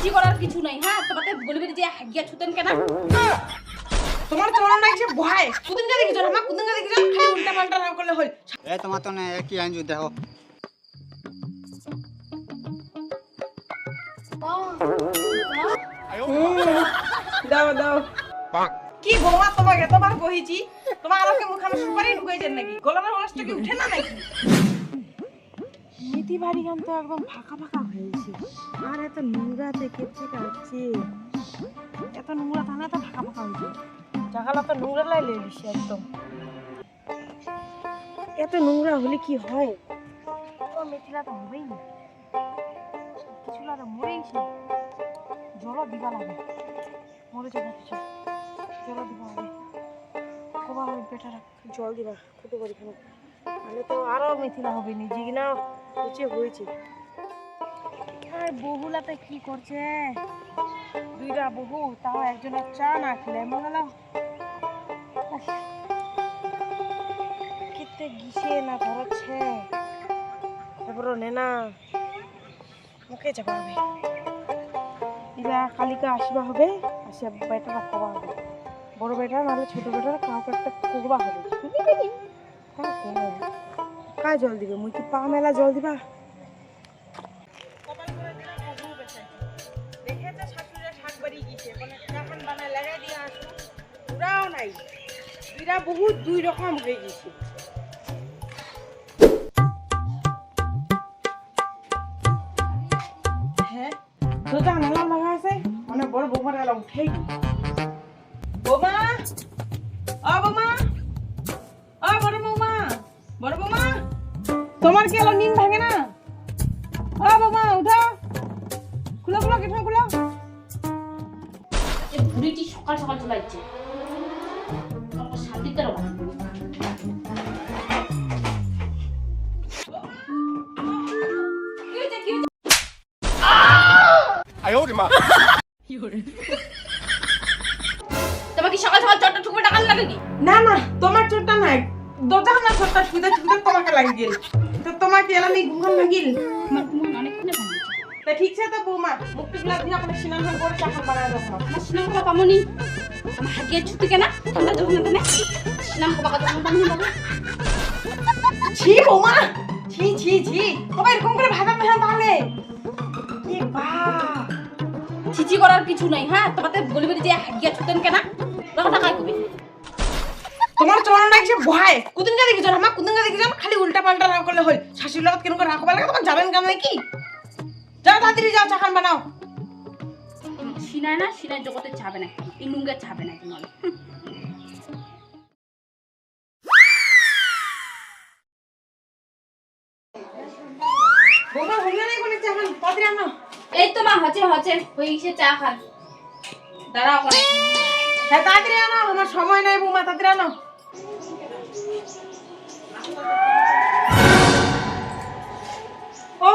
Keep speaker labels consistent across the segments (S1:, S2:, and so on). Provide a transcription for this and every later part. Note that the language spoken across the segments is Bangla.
S1: ছিচি করার কিছু নাই। হ্যাঁ তোমাকে বলবি যে হাগিয়া ছুতেন কেন?
S2: তোমার চলন নাই যে ভয় কুদিন কা দেখি আমার কুদিন কা দেখি খালি উল্টা পাল্টা না করলে হল।
S3: এ তোমার তো না কি আইন দেখো
S2: দাও দাও কি বৌমা তোমাকে এতবার কইছি তোমার আলোকে মুখানে সুপারি ঢুকাইছেন নাকি গলার আওয়াজটা কি উঠে না নাকি? মেথি বাড়ি গান তো একদম ফাঁকা ফাঁকা হয়েছে আর এত নোংরাতে কেচে কাটছে এত নোংরা থানা তো ফাঁকা ফাঁকা হয়েছে জাগালা তো নোংরা লাই লেলিছে একদম এত নোংরা হলে কি হয় তো মেথিলা তো হবেই না কিছু লাগে মরেইছে জল দিবা লাগে মরে যাবে কিছু জল দিবা হবে কবা হবে বেটারা জল দিবা ফুটো করে খানো তাহলে তো আরো মেথিলা হবে নিজে কিনা নিচে হয়েছে আর বহুলাতে কি করছে দুইটা বহু তাও একজনের চা না খেলে মনে কিতে গিসে না ধরছে এবার নেনা মুখে যাবা হবে ইলা কালিকা আসবা হবে আসিয়া বেটারা খাওয়া হবে বড় বেটা নাহলে ছোট বেটারা কাউকে একটা করবা হবে কায় জল দিবে মুই কি পা মেলা জল দিবা দেখেছে শাশুড়িরা শাক বাড়ি গিয়েছে মানে চাখান বানায় লাগাই দিয়ে আসো পুরাও নাই দুইটা বহুত দুই রকম হয়ে গেছে হ্যাঁ দুটা নালা লাগা আছে মানে বড় বৌমার এলা উঠেই বৌমা ও বৌমা ও বড় বৌমা বড় বৌমা তোমার কি এলো নিন ভাঙে না ও বৌমা উঠা খুলো খুলো কেটে খুলো
S1: যে বুড়িটি সকাল সকাল চলে যাচ্ছে তোমাকে শান্তিতে রাখো তোমার কি সকাল সকাল চটটা ঠুকবে টাকা লাগে কি?
S2: না না তোমার চোটটা নাই দোজানা ছোটটা সুদা সুদা তোমাকে লাগি গেল তো তোমাকে এলা নি ঘুম লাগিল
S1: আমার ঘুম অনেকক্ষণ ভাঙছে
S2: তা ঠিক আছে তো বৌমা মুক্তি গুলা দিয়ে আপনি স্নান ধান করে চাকর বানায় রাখো
S1: আমার স্নান করা পামনি আমার হাগিয়ে ছুটি কেনা ঠান্ডা যখন না স্নান করা কথা পামনি বাবা
S2: ছি বৌমা ছি ছি ছি কবে এরকম করে ভাগা মেহা তাহলে কি বা
S1: ছিচি করার কিছু নাই। হ্যাঁ তোমাকে বলবি যে হাগিয়া ছুতেন কেন? রাখো টাকা কবি
S2: তোমার চলন নাই যে ভয় কুদিন কা দেখি আমার কুদিন কা দেখি খালি উল্টা পাল্টা না করলে হল শাশুড়ি লগত কেন করে রাখবা লাগে তোমার যাবেন কেন নাকি যাও তাড়াতাড়ি যাও চাখান বানাও
S1: সিনায় না সিনায় জগতে ছাবে না এই নুঙ্গে ছাবে না নয়
S2: বৌমা হইল নাই কোনে চাখান তাড়াতাড়ি আনো
S1: এই তো মা হচ্ছে হচ্ছে হইছে চা খান দাঁড়াও করে
S2: হ্যাঁ তাড়াতাড়ি আনো আমার সময় নাই বৌমা তাড়াতাড়ি আনো ও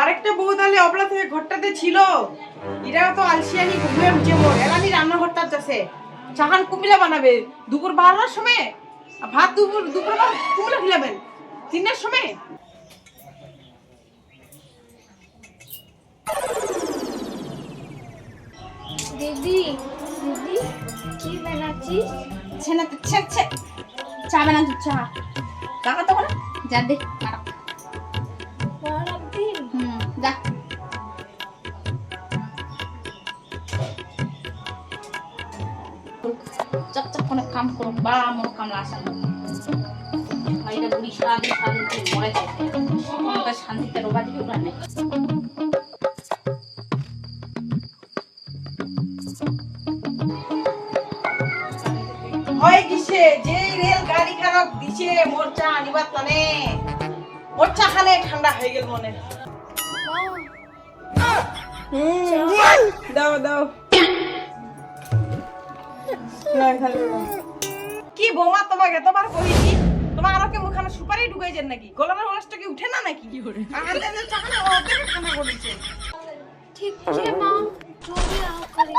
S2: আরেকটা বউ তাহলে অবলা থেকে ঘরটাতে ছিল এরাও তো আলসিয়ানি ঘুমিয়ে উঠে মোর এলানি রান্নাঘরটা যাচ্ছে চাখান কুমিলা বানাবে দুপুর 12টার সময় আর ভাত দুপুর কুমিলা খিলাবেন 3টার সময়
S1: দিদি দিদি কি বানাচ্ছিস? ছেনা তো ছে চা বানাচ্ছি চা টাকা তো করে যা দে যা চপ চপ করে কাম করো বা আমার কামলা আসা ভাইটা বুড়ি সারাদিন মরে যায় শান্তিতে রোবা দিকে ওরা নেই
S2: হয় কিসে যে রেল গাড়ি খারাপ দিছে মোরচা আনিবার তানে মোরচা খানে ঠান্ডা হয়ে গেল মনে দাও দাও কি বৌমা তোমাকে এতবার কইছি তোমার আলোকে মুখানে সুপারি ঢুকাইছেন নাকি গলার আওয়াজটা কি উঠে না নাকি চাখানে ওদের ঠান্ডা করেছে
S1: ঠিক আছে মা জলদি আও করে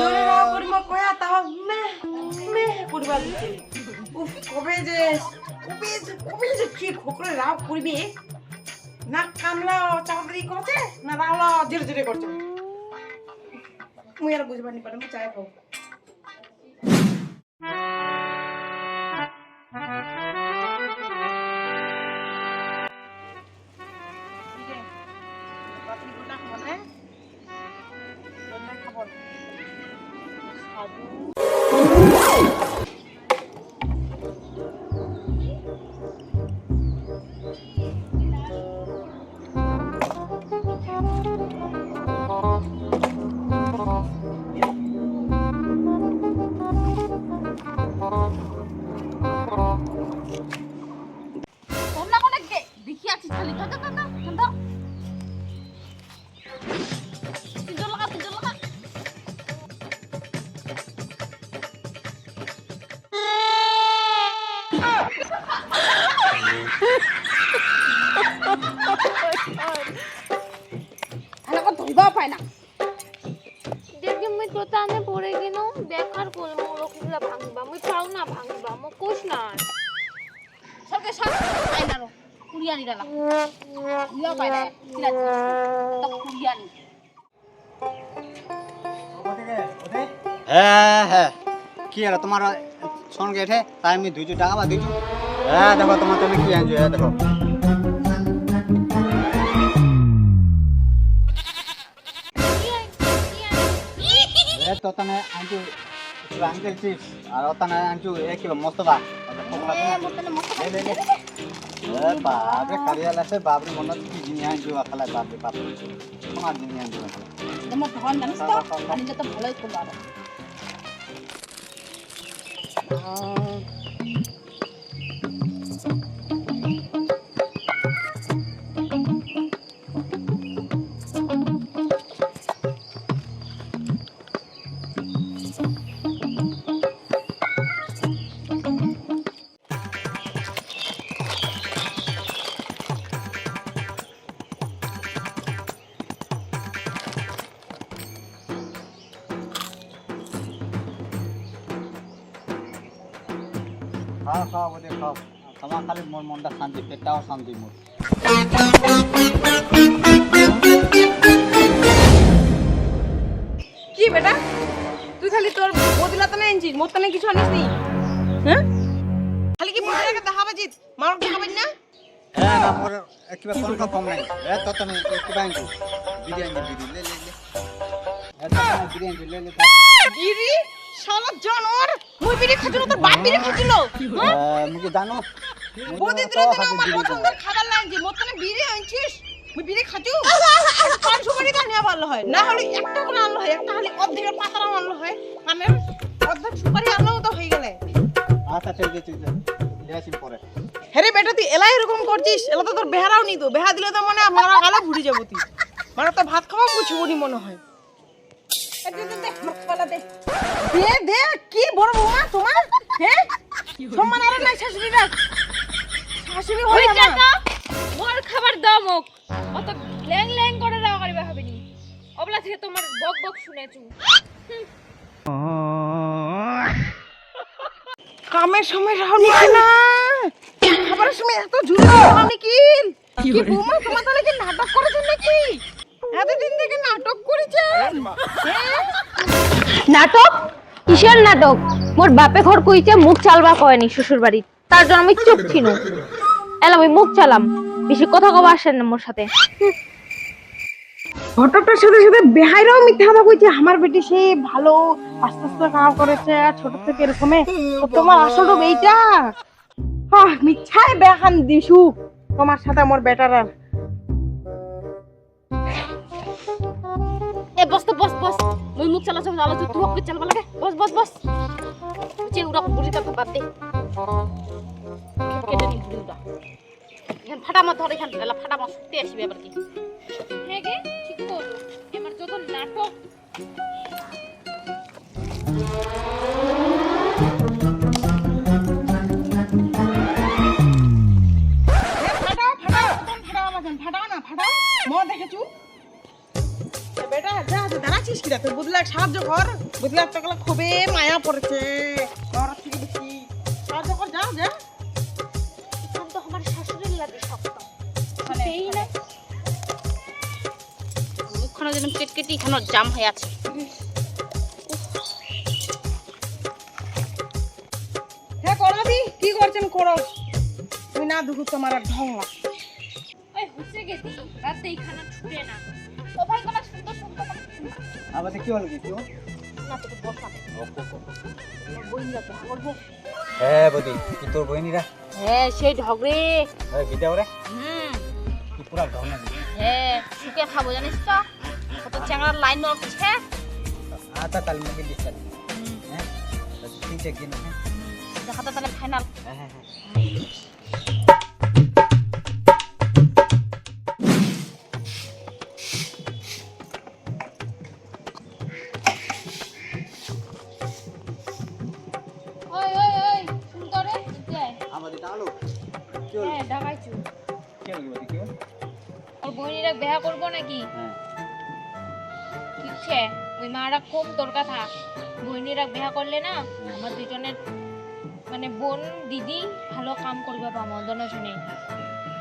S2: জোরে রাও করিমা কয়া তাও মে করিবা দিছে উফ কবে যে কি খোকরে রাও করবে নাক আমলা চাকরি করছে না রাহলা ধীরে ধীরে করছে মুই আর বুঝবানি পারে মু চাই খাও
S1: তোমরা কোনে কে দেখি আছি খালি দাদা দাদা দাদা তিনজন লাগা ভালো করে ধরিবা পায় না
S4: দেখি মুই তোতানে পড়ে গেল বেকার করে মোরকগুলা ভাঙবা মুই পাও না ভাঙবা মো কোশ না
S1: সরকে সর আইনারো কুড়িয়ানি ডালা ইয়া পায় না কিনা তো কুড়িয়ানি
S3: হ্যাঁ হ্যাঁ কি আর তোমার সঙ্গে এঠে তাই আমি 200 টাকা বা 200 হ্যাঁ দেখো তোমার জন্য কি আনছো হ্যাঁ দেখো তো তনে আনছো আঙ্কেল চিপস আর ওতনে আনছো এক কিলো মস্তবা
S1: মতনে মস্ত
S3: এ বাপরে কারিয়াল আছে বাপরে মনে কি জিনিস আনছো খালা বাপরে বাপ তোমার জিনিস আনছো
S1: তোমার ধন জানিস তো আমি যত ভালোই করব আর
S3: খাও খাও ওদের খাও তোমার খালি মোর মনটা শান্তি পেটটাও শান্তি মোর
S2: কি বেটা তুই খালি তোর বদিলা তো এনেছিস মোর তো কিছু আনিস নি হ্যাঁ খালি কি বদিলাকে দেখাবাজিত মারক দেখাবাজ না
S3: হ্যাঁ না মোর কিবা কোন কম নাই এ তো তুমি কিবা আনছো বিরিয়ানি লে এ তো বিরিয়ানি লে
S2: গিরি শালা জানোয়ার মুই বিড়ি খাইছিল তোর বাপ বিড়ি খাইছিল
S3: মুকে জানো
S2: বদি দিলে তো আমার পছন্দের খাবার লাগছে মোর তো বিড়ি আনছিস মুই বিড়ি খাইছু 500 করে নিয়ে ভালো হয় না হলে একটা করে আনলো হয় একটা হলে অর্ধেকের পাতারা আনলো হয় মানে অর্ধেক সুপারি আনলেও তো হয়ে গেলে
S3: আচ্ছা ঠিক আছে লেয়াছি পরে
S2: হেরে বেটা তুই এলাই এরকম করছিস এলা তো তোর বেহারাও নি তো বেহা দিলে তো মানে মারা গালা ভুড়ি যাবো তুই মানে তো ভাত খাওয়া বুঝবনি মনে হয় দে দে কি বড় বৌমা তোমার হ্যাঁ সম্মান আর নাই শাশুড়িরা শাশুড়ি হই না
S4: মোর খাবার দাও মোক অত ল্যাং ল্যাং করে রাও করিবা হবে নি অবলা থেকে তোমার বক বক শুনেছু
S2: কামের সময় রাহনি কি না খাবারের সময় এত জুড়ে রাহনি কি কি বৌমা তোমার তাহলে কি নাটক করেছেন নাকি এতদিন থেকে নাটক করেছেন
S4: নাটক কিসের নাটক মোর বাপে ঘর কইছে মুখ চালবা কয়নি শ্বশুর বাড়ি তার জন্য আমি চুপ ছিনু এলা আমি মুখ চালাম বেশি কথা কবা আসেন না মোর সাথে
S2: ঘটকটার সাথে সাথে বেহাইরাও মিথ্যা কথা কইছে আমার বেটি সে ভালো আস্তে আস্তে কাম করেছে আর ছোট থেকে এরকমে তোমার আসল রূপ এইটা মিথ্যাই বেখান দিছু তোমার সাথে আমার বেটার আর
S4: এ বস তো বস বস মই মুখ চালা চালা তুই হক চালবা লাগে বস বস বস যে উড়া বুড়ি তা বাদ দে কেটে নি বুড়ি উড়া এখন ফাটা মা ধরে খান এলা ফাটা মা সুতে আসবে এবার কি হ্যাঁ গে ঠিক করো এবার যত নাটক
S2: ফাটাও না ফাটাও মো দেখেছু বেটা যা দাঁড়াচ্ছিস কিরা তোর বুদলা সাহায্য কর বুদলা টাকলা খুবই মায়া পড়েছে তোর থেকে বেশি সাহায্য কর যা যা
S4: এখন তো আমার শাশুড়ির লাগে শক্ত সেই না
S1: এখনো যেন কেটকেটি এখনো জাম হয়ে আছে।
S2: হ্যাঁ করবি, কি করছেন করো, তুমি না দুঃখ তোমার আর ঢং না।
S4: ওই হচ্ছে গেছি রাতে খানা ছুটে না সবাই কলা সুন্দর সুন্দর
S3: আবার কি হলো কি কেউ
S2: না তো বসা বই নিয়ে করবো।
S3: হ্যাঁ বদি কি তোর বইনিরা
S1: হ্যাঁ সেই ঢগরে।
S3: ওই বিটা ওরে কি পুরা ঢং না
S1: হ্যাঁ শুকে খাবো জানিস তো, কত চ্যাংড়ার লাইন উঠছে।
S3: आता कल में भी डिस्कस हैं बस ठीक है कि नहीं
S1: দেখাতে তাহলে ফাইনাল।
S3: हां हां
S4: ওই ওই ওই সুন্দর রে যায়
S3: আমাদের ডালো কি হলো
S4: হ্যাঁ ঢাকাইছু
S3: কি হলো বদি কি হলো
S4: ওর বোনেরা বিয়া করবো নাকি?
S3: হ্যাঁ
S4: ইচ্ছে ওই মারা খুব তোর কথা, বোনেরা বিয়া করলে না আমার দুজনের মানে বোন দিদি ভালো কাম করবে পাবো দনজনে,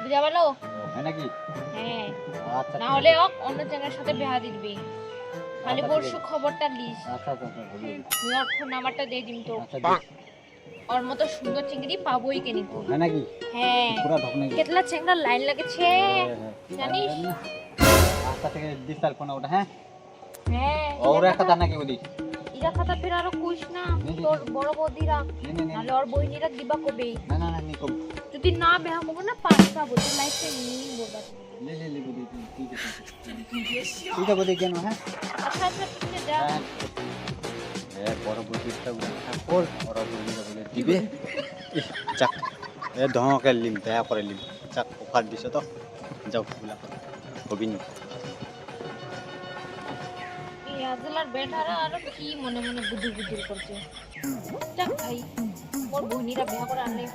S4: বুঝা পারলো?
S3: है ना কি
S4: হ্যাঁ
S3: আচ্ছা
S4: না হলে অন্য চ্যাংড়ার সাথে বিয়া দিবি, খালি পরশু খবরটা লিস,
S3: আচ্ছা আচ্ছা বলি
S4: তুই ওর ফোন নাম্বারটা দিয়ে দিম তো,
S3: আচ্ছা
S4: ওর মতো সুন্দর চিংড়ি পাবোই কেনি তো।
S3: है ना কি
S4: হ্যাঁ
S3: পুরা ঢং না
S4: কেতলা চ্যাংড়া লাইন লাগেছে জানিস?
S3: আচ্ছা থেকে ডিস্টাল কোন ওটা হ্যাঁ
S4: হ্যাঁ
S3: और एक কথা নাকি বদি
S4: ইরা কথা ফের আরো কইস না, তোর বড় বৌদিরা
S3: नहीं
S4: নাহলে ওর বইনিরা দিবা কবে,
S3: ना না नहीं को
S4: যদি না বিয়া করবো না পাঁচটা বছর লাইফে নিয়ে বলবা।
S3: ले बदी ठीक है बदी কেন হ্যাঁ
S4: আচ্ছা আচ্ছা ঠিক আছে যা।
S3: এ বড় বদিটা ঠাকুর বড় বদিটা বলে দিবে চাক এ ধমকে লিম দয়া করে লিম চাক অফার দিছ তো যাও বুলা হবি নি
S4: এই আজলার বেটারা আরো কি মনে মনে বুদুর বুদুর করছে, যাক ভাই ওর বইনিরা বিয়া করে আনলে